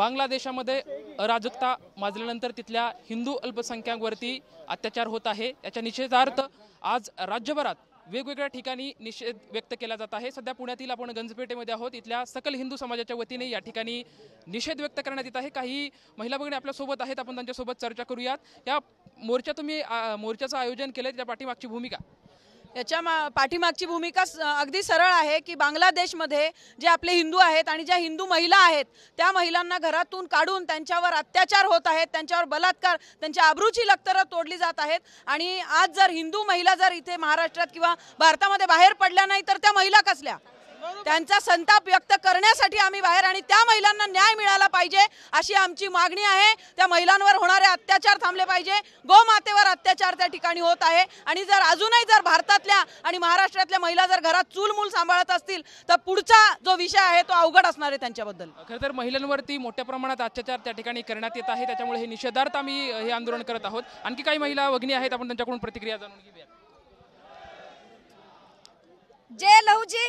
बांगलादेशामध्ये अराजकता माजल्यानंतर तिथल्या हिंदू अल्पसंख्याकांवरती अत्याचार होत आहे। त्याच्या निषेधार्थ आज राज्यभरात वेगवेगळ्या ठिकाणी निषेध व्यक्त केला जात आहे। सध्या पुण्यातील आपण गंजपेठेमध्ये आहोत। इथल्या सकल हिंदू समाजाच्या वतीने या ठिकाणी निषेध व्यक्त करण्यात येत आहे। काही महिला भगिनी आपल्या सोबत आहेत, आपण त्यांच्यासोबत चर्चा करूयात। या मोर्चाचं आयोजन केलंय, त्या पाठीमागची भूमिका याच्या पाठीमागची भूमिका अगदी सरळ आहे की बांगलादेशमध्ये जे आपले हिंदू आहेत आणि ज्या हिंदू महिला आहेत त्या महिलांना घरातून काढून त्यांच्यावर अत्याचार होत आहेत, त्यांच्यावर बलात्कार, त्यांच्या आबरूची लक्तरं तोडली जात आहेत। आणि आज जर हिंदू महिला जर इथे महाराष्ट्रात किंवा भारतामध्ये बाहेर पडल्या नाही तर त्या महिला कसल्या? त्यांचा संताप व्यक्त करण्यासाठी आम्ही बाहेर, आणि त्या महिलांना न्याय मिळाला पाहिजे अशी आमची मागणी आहे। त्या महिलांवर होणारे अत्याचार थांबले पाहिजे। गोमातेवर अत्याचार त्या ठिकाणी होत आहे, आणि जर अजूनही जर भारतातल्या आणि महाराष्ट्रातल्या महिला जर घरात चूल-मूल सांभाळत असतील तर पुढचा जो विषय आहे तो अवघड असणार आहे त्यांच्याबद्दल। खरं तर महिलांवरती मोठ्या प्रमाणात अत्याचार त्या ठिकाणी करण्यात येत आहे, त्याच्यामुळे हे निषेधार्थ आम्ही हे आंदोलन करत आहोत। आणखी काही महिला भगिनी आहेत, आपण त्यांच्याकडून प्रतिक्रिया जाणून घेऊया। जय लहुजी,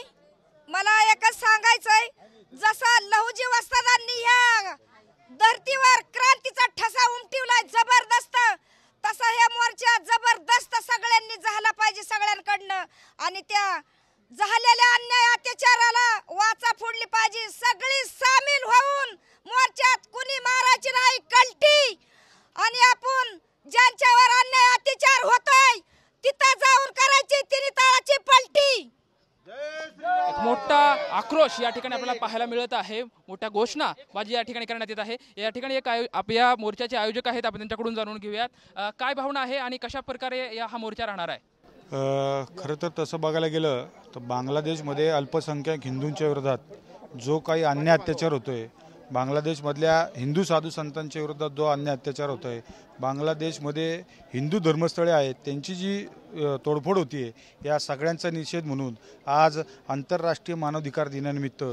मला एकच सांगायचंय, जसं लहुजी वस्तादांनी ह्या धरतीवर क्रांतीचा ठसा उमटवलाय जबरदस्त, तसा हे मोर्चा जबरदस्त सगळ्यांनी झाला पाहिजे सगळ्यांकडनं, आणि त्या झालेल्या अन्याय अत्याचाराला वाचा फोडली पाहिजे। सगळी सामील होऊन मोर्चात कुणी मारायची नाही कल्टी, आणि आपण ज्यांच्यावर अन्याय अत्याचार होतोय तिथं जाऊन करायची तिन्ही ताळाची पलटी। एक मोठा आक्रोश या ठिकाणी आपल्याला पाहायला मिळत आहे, मोठ्या घोषणाबाजी या ठिकाणी करण्यात येत आहे। या ठिकाणी या मोर्चाचे आयोजक आहेत, आपण त्यांच्याकडून जाणून घेऊयात काय भावना आहे आणि कशा प्रकारे हा मोर्चा राहणार आहे। खरं तर तसं बघायला गेलं तर बांगलादेशमध्ये अल्पसंख्याक हिंदूंच्या विरोधात जो काही अन्याय अत्याचार होतोय, बांगलादेशमधल्या हिंदू साधू संतांच्या विरोधात जो अन्याय अत्याचार होतोय, बांगलादेशमध्ये हिंदू धर्मस्थळे आहेत त्यांची जी तोडफोड होती, या सगळ्यांचा निषेध म्हणून आज आंतरराष्ट्रीय मानवाधिकार दिनानिमित्त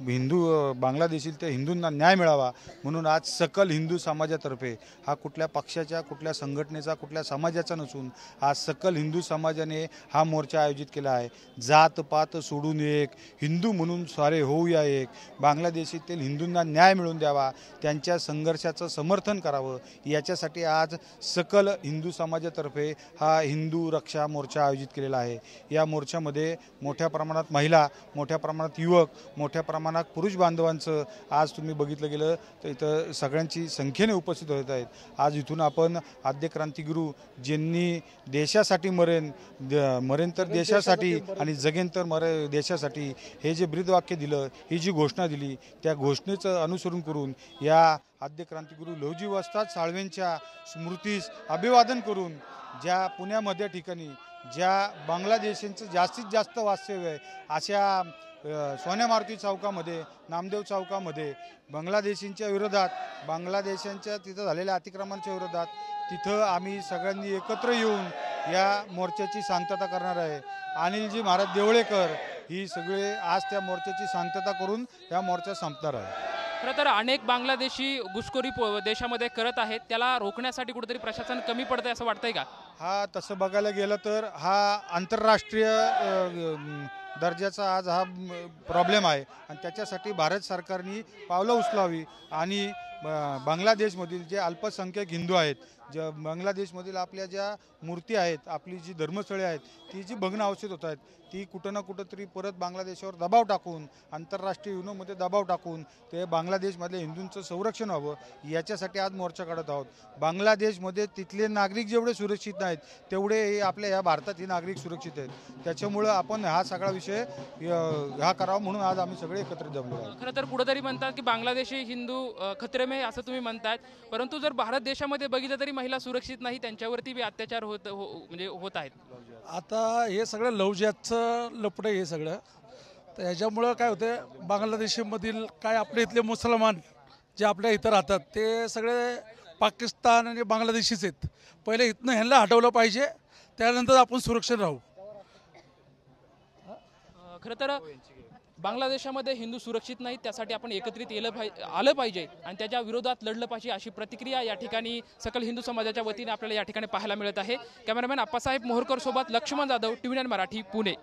बांगलादेशातील हिंदूंना न्याय मिळावा म्हणून आज सकल हिंदू समाजातर्फे, हा कुठल्या पक्षाच्या, कुठल्या संघटनेचा, कुठल्या समाजाचा नसून आज सकल हिंदू समाजाने हा मोर्चा आयोजित केला आहे। जात पात सोडून एक, हिंदू म्हणून सारे होऊया एक, बांगलादेशातील हिंदूंना न्याय मिळवून द्यावा, त्यांच्या संघर्षाचं समर्थन करावं, याच्यासाठी आज सकल हिंदू समाजातर्फे हा हिंदू रक्षा मोर्चा आयोजित केलेला आहे। या मोर्चामध्ये मोठ्या प्रमाणात महिला, मोठ्या प्रमाणात युवक, मोठ्या प्रमाणात पुरुष बांधवांचं आज तुम्ही बघितलं गेलं तर इथं सगळ्यांची संख्येने उपस्थित होत आहेत। आज इथून आपण आद्य क्रांतिगुरू ज्यांनी देशासाठी मरेन तर देशासाठी आणि जगेन तर देशासाठी हे जे ब्रीदवाक्य दिलं, ही जी घोषणा दिली, त्या घोषणेचं अनुसरण करून या आद्य क्रांतिगुरू लहुजी वस्ताद साळवेंच्या स्मृतीस अभिवादन करून ज्या पुण्यामध्ये ठिकाणी ज्या बांगलादेशांचं जास्तीत जास्त वास्तव्य आहे अशा सोन्या मारुती चौकामध्ये, नामदेव चौकामध्ये बांगलादेशींच्या विरोधात, बांगलादेशांच्या तिथं झालेल्या अतिक्रमणाच्या विरोधात तिथं आम्ही सगळ्यांनी एकत्र येऊन या मोर्चाची शांतता करणार आहे। अनिलजी महाराज देवळेकर ही सगळे आज त्या मोर्चाची शांतता करून या मोर्चा संपणार आहे। खरं तर अनेक बांगलादेशी घुसखोरी देशामध्ये करत आहेत, त्याला रोखण्यासाठी कुठेतरी प्रशासन कमी पडतंय असं वाटतंय का? हा तसं बघायला गेलं तर हा आंतरराष्ट्रीय दर्जाचा आज हा प्रॉब्लेम आहे, आणि त्याच्यासाठी भारत सरकारने पावलं उचलावी आणि बांगलादेशमधील जे अल्पसंख्याक हिंदू आहेत, ज्या बांगलादेशमधील आपल्या ज्या मूर्ती आहेत, आपली जी धर्मस्थळे आहेत, ती जी भग्न अवस्थेत होत आहेत, ती कुठं ना कुठं तरी परत बांगलादेशावर दबाव टाकून, आंतरराष्ट्रीय युनोमध्ये दबाव टाकून ते बांगलादेशमधल्या हिंदूंचं संरक्षण व्हावं, याच्यासाठी आज मोर्चा काढत आहोत। बांगलादेशमध्ये तिथले नागरिक जेवढे सुरक्षित नाहीत तेवढे आपल्या या भारतातील नागरिक सुरक्षित आहेत, त्याच्यामुळं आपण हा सगळा विषय हा करावा म्हणून आज आम्ही सगळे एकत्रित जमलो आहोत। खरं तर कुठेतरी म्हणतात की बांगलादेशी हिंदू खतरे में असं तुम्ही म्हणतायत, परंतु जर भारत देशामध्ये बघितलं तरी महिला सुरक्षित नाही, त्यांच्यावरती बी अत्याचार होत आहेत। आता हे सगळं लवज्याचं लपडं हे सगळं, तर ह्याच्यामुळं काय होतं, बांगलादेशीमधील काय आपले इथले मुसलमान जे आपल्या इथं राहतात ते सगळे पाकिस्तान आणि बांगलादेशीच आहेत। पहिले इथनं ह्यांना हटवलं पाहिजे, त्यानंतर आपण सुरक्षित राहू। खरं तर बांगलादेशामध्ये हिंदू सुरक्षित नाहीत, त्यासाठी आपण एकत्रित आलं पाहिजे आणि त्याच्या विरोधात लढलं पाहिजे, अशी प्रतिक्रिया या ठिकाणी सकल हिंदू समाजाच्या वतीने आपल्याला या ठिकाणी पाहायला मिळत आहे। कॅमेरामॅन आप्पासाहेब मोहोरकर सोबत लक्ष्मण जाधव, TV9 मराठी, पुणे।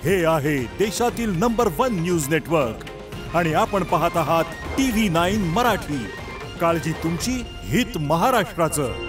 हे आहे देशातील नंबर 1 न्यूज नेटवर्क आणि आपण पाहत आहात TV9 मराठी. काळजी तुमची, हित महाराष्ट्राचं.